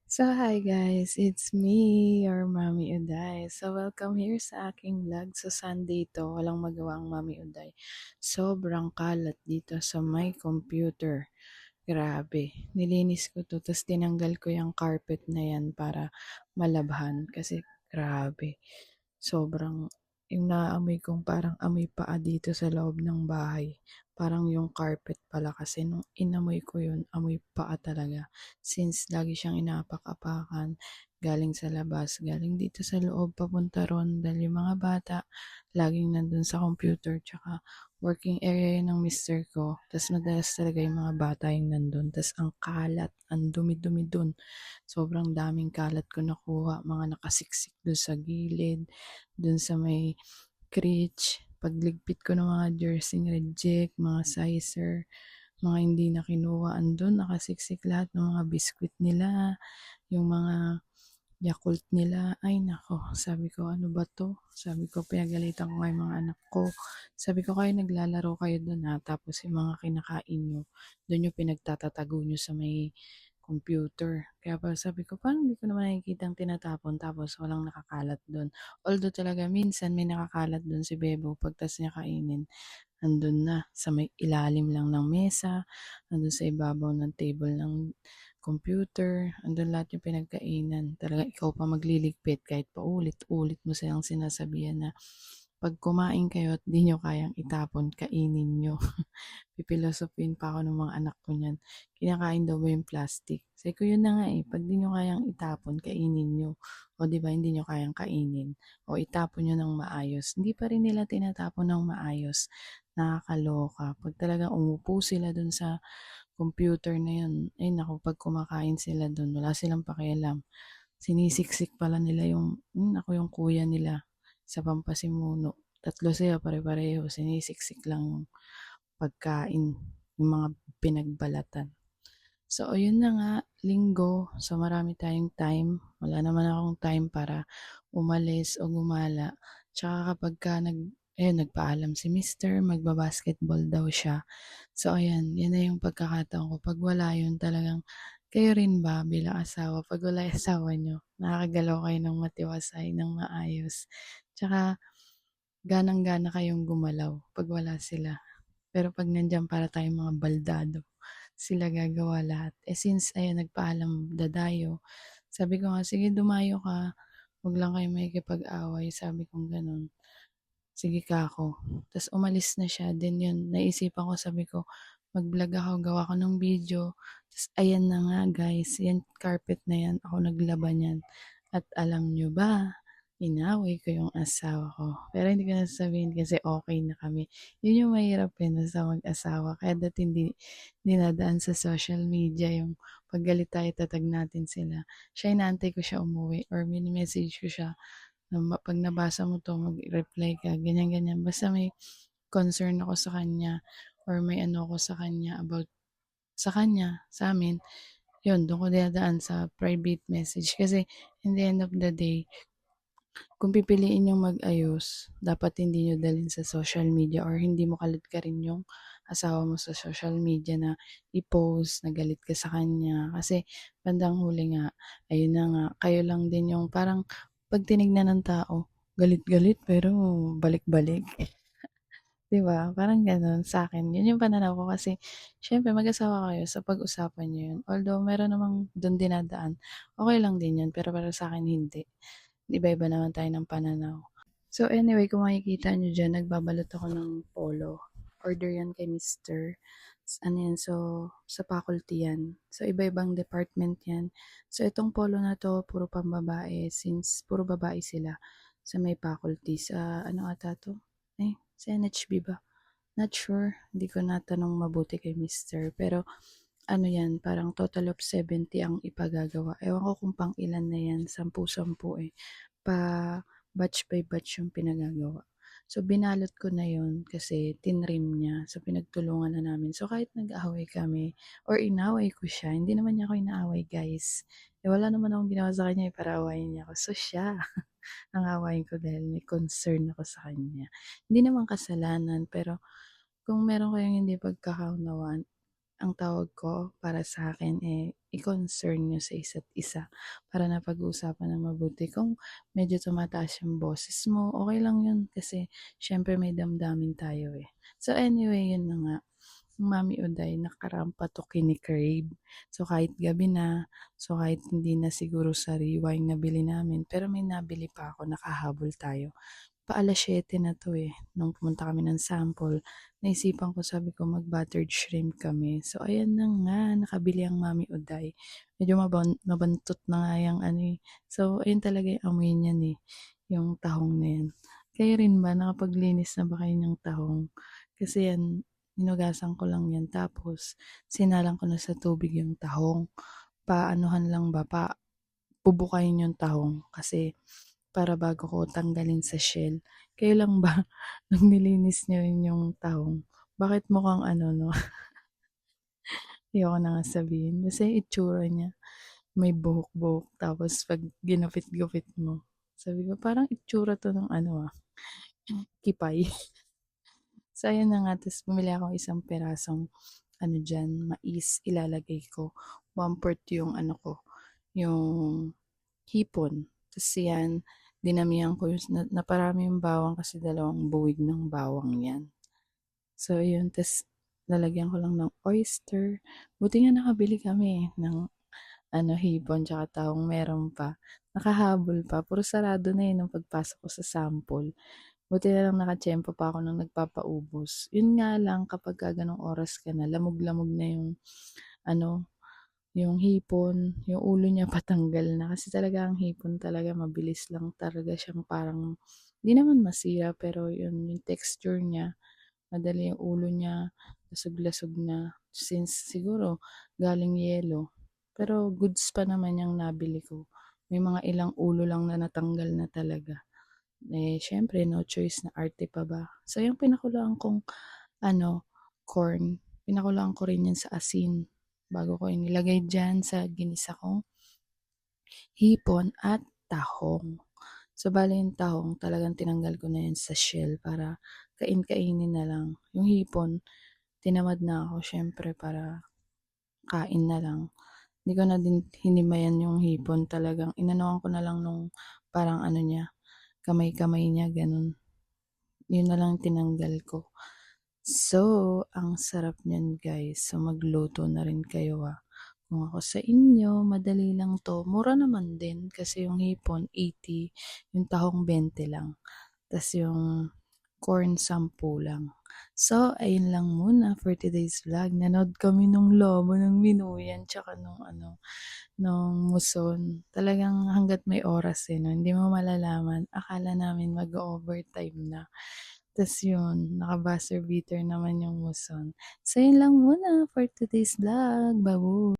So, hi guys, it's me, your Mami Uday. So, welcome here sa aking vlog. So, Sunday to, walang magawa ang Mami Uday. Sobrang kalat dito sa my computer. Grabe, nilinis ko to, tapos tinanggal ko yung carpet na yan para malabhan. Kasi, grabe, sobrang, yung naamoy kong parang amoy paa dito sa loob ng bahay. Parang yung carpet pala kasi nung inamoy ko yun, amoy paa talaga. Since lagi siyang inapak-apakan, galing sa labas, galing dito sa loob, papunta ron. Dahil yung mga bata, laging nandun sa computer, tsaka working area yun ng mister ko. Tapos madalas talaga yung mga bata yung nandun. Tapos ang kalat, ang dumi-dumi dun. Sobrang daming kalat ko nakuha, mga nakasiksik dun sa gilid, dun sa may critch, pagligpit ko ng mga jersey reject, mga sizer, mga hindi na kinuha, andun nakasiksik lahat ng mga biskwit nila, yung mga Yakult nila. Ay nako, sabi ko ano ba to? Sabi ko pinagalitan ko nga yung mga anak ko. Sabi ko kayo naglalaro kayo doon ha, tapos yung mga kinakain nyo, doon yung pinagtatatago nyo sa may computer. Kaya pa sabi ko, parang hindi ko naman nakikita ang tinatapon tapos walang nakakalat doon. Although talaga minsan may nakakalat doon si Bebo pagtas niya kainin. Andun na sa may ilalim lang ng mesa, andun sa ibabaw ng table ng computer, andun lahat yung pinagkainan. Talaga ikaw pa magliligpit kahit paulit-ulit mo silang sinasabihan na pag kumain kayo at di nyo kayang itapon, kainin nyo. Pipilosopin pa ako ng mga anak ko niyan. Kinakain daw ba yung plastic? Sabi ko yun na nga eh, pag di nyo kayang itapon, kainin nyo. O di ba hindi nyo kayang kainin? O itapon nyo ng maayos. Hindi pa rin nila tinatapon ng maayos. Nakakaloka. Pag talagang umupo sila dun sa computer na yun, ay naku, pag kumakain sila dun, wala silang pakialam. Sinisiksik pala nila yung, ako yung kuya nila sa Pampasimuno. Tatlo sila pare-pareho, sinisiksik lang yung pagkain, yung mga pinagbalatan. So, ayun na nga, linggo. So, marami tayong time. Wala naman akong time para umalis o gumala. Tsaka kapag ka nagpaalam si Mister, magbabasketball daw siya. So, ayan, yan na yung pagkakataon ko. Pag wala yun, talagang kayo rin ba bilang asawa? Pag wala yung asawa nyo, nakakagalaw kayo ng matiwasay, ng maayos. Tsaka, ganang-gana kayong gumalaw pag wala sila. Pero pag nandiyan para tayong mga baldado, sila gagawa lahat. Eh since ayun nagpaalam dadayo, sabi ko nga sige dumayo ka, wag lang kayo makikipag-away, sabi kong ganun. Sige ka ako. Tapos umalis na siya, then yun, naisipan ko, sabi ko, mag-vlog ako, gawa ko ng video. Tapos ayan na nga guys, yan carpet na yan, ako naglaban yan. At alam nyo ba, inaway ko yung asawa ko. Pero hindi ko na sasabihin kasi okay na kami. Yun yung mahirap sa mag-asawa. Kaya dati hindi dinadaan sa social media yung paggalit tayo, tatag natin sila. Siya inaantay ko siya umuwi or mini-message ko siya na pag nabasa mo to, mag-reply ka, ganyan-ganyan. Basta may concern ako sa kanya or may ano ako sa kanya about sa kanya, sa amin, yun, doon ko dinadaan sa private message. Kasi in the end of the day, kung pipiliin yung mag-ayos, dapat hindi nyo dalhin sa social media or hindi mo kalat ka rin yung asawa mo sa social media na i-post, na galit ka sa kanya. Kasi bandang huli nga, ayun na nga, kayo lang din yung parang pag tinignan ng tao, galit-galit pero balik-balik. 'Di ba? Parang gano'n sa'kin. 'Yun yung pananaw ko kasi siyempre mag-asawa kayo sa pag-usapan niyo 'yun. Although meron namang do'n dinadaan, okey lang din 'yun, pero para sa'kin hindi. Iba-iba naman tayo ng pananaw. So anyway, kung makikita niyo diyan, nagbabalot ako ng polo. Order 'yan kay mister. Ano 'yan, so sa faculty 'yan. So iba-ibang department 'yan. So itong polo na 'to puro pambabae since puro babae sila sa may faculty. Sa ano ata 'to? Sa NHB ba? Not sure, hindi ko natanong mabuti kay mister. Pero ano yan, parang total of 70 ang ipagagawa. Ewan ko kung pang ilan na yan, 10-10 eh. Pa batch by batch yung pinagagawa. So binalot ko na yon kasi tinrim niya. So pinagtulungan na namin. So kahit nag-away kami or inaway ko siya, hindi naman niya ako inaaway guys. Eh wala naman akong ginawa sa kanya, para awayin niya ako. So siya, ang awayin ko dahil may concern ako sa kanya. Hindi naman kasalanan, pero kung meron kayong hindi pagkakaunawaan, ang tawag ko para sa akin eh, i-concern niyo sa isa't isa para napag-uusapan ng mabuti. Kung medyo tumataas yung boses mo, okay lang yun kasi syempre may damdamin tayo eh. So anyway, yun na nga. Mami Uday, nakarampa to kini-crave. So kahit gabi na, so kahit hindi na siguro sariwa yung nabili namin, pero may nabili pa ako, nakahabol tayo. Pa-alas-7 na 'to, eh, nung pumunta kami ng sample, naisipan ko sabi ko mag-buttered shrimp kami. So ayan na nga, nakabili ang Mami Uday. Medyo mabantot na nga yang ano, eh. So ayun talaga yung amoy niyan, eh, yung tahong na yan. Kayo rin ba nakapaglinis na ba kayo ng tahong? Kasi yan, hinugasan ko lang yan tapos sinalang ko na sa tubig yung tahong. Paanuhan lang ba, bubukayin yung tahong kasi para bago ko tanggalin sa shell. Kayo lang ba nung nilinis niyo rin yung tahong, bakit mukhang ano 'no, ayoko na nga sabihin, basta yung itsura niya may buhok-buhok tapos 'pag ginupit-gupit mo, sabi ko parang itsura 'to ng ano, kipay. So ayun na nga, ta's bumili ako isang pirasong ano diyan, mais, ilalagay ko, 1/4 yung ano ko, yung hipon. Ta's 'yan, dinamihan ko yung naparami yung bawang kasi 2 buwig ng bawang 'yan. So ayun, ta's lalagyan ko lang ng oyster. Buti nga nakabili kami ng ano, hipon tsaka tahong, meron pa. Nakahabol pa, puro sarado na, nung pagpasok ko sa sample. Buti na lang nakatiyempo pa ako nung nagpapaubos. Yun nga lang kapagka gano'ng oras ka na, lamog-lamog na yung ano, yung hipon, yung ulo niya patanggal na. Kasi talaga ang hipon talaga mabilis lang talaga siyang parang, hindi naman masira, pero yun, yung texture niya, madali yung ulo niya, lasog-lasog na. Since siguro galing yelo. Pero goods pa naman yung nabili ko. May mga ilang ulo lang na natanggal na talaga. Eh, syempre, no choice na arte pa ba. So, yung pinakulaan kong, ano, corn, pinakulaan ko rin yan sa asin bago ko inilagay dyan sa ginisa kong hipon at tahong. So, bale yung tahong, talagang tinanggal ko na yan sa shell para kain-kainin na lang. Yung hipon, tinamad na ako syempre para kain na lang. Hindi ko na din hinimayan yung hipon, talagang inanuhan ko na lang nung parang ano niya, kamay-kamay niya, ganun. Yun na lang tinanggal ko. So, ang sarap niyan guys. So, magluto na rin kayo Kung ako sa inyo, madali lang to. Mura naman din kasi yung hipon 80, yung tahong 20 lang. Tas yung corn 10 lang. So, ayun lang muna for today's vlog. Nanood kami nung lobo ng Minuyan tsaka nung ano, nung muson. Talagang hanggat may oras no, hindi mo malalaman. Akala namin mag-overtime na. Tas yun, naka-buzzer beater naman yung muson. So, yun lang muna for today's vlog. Babu!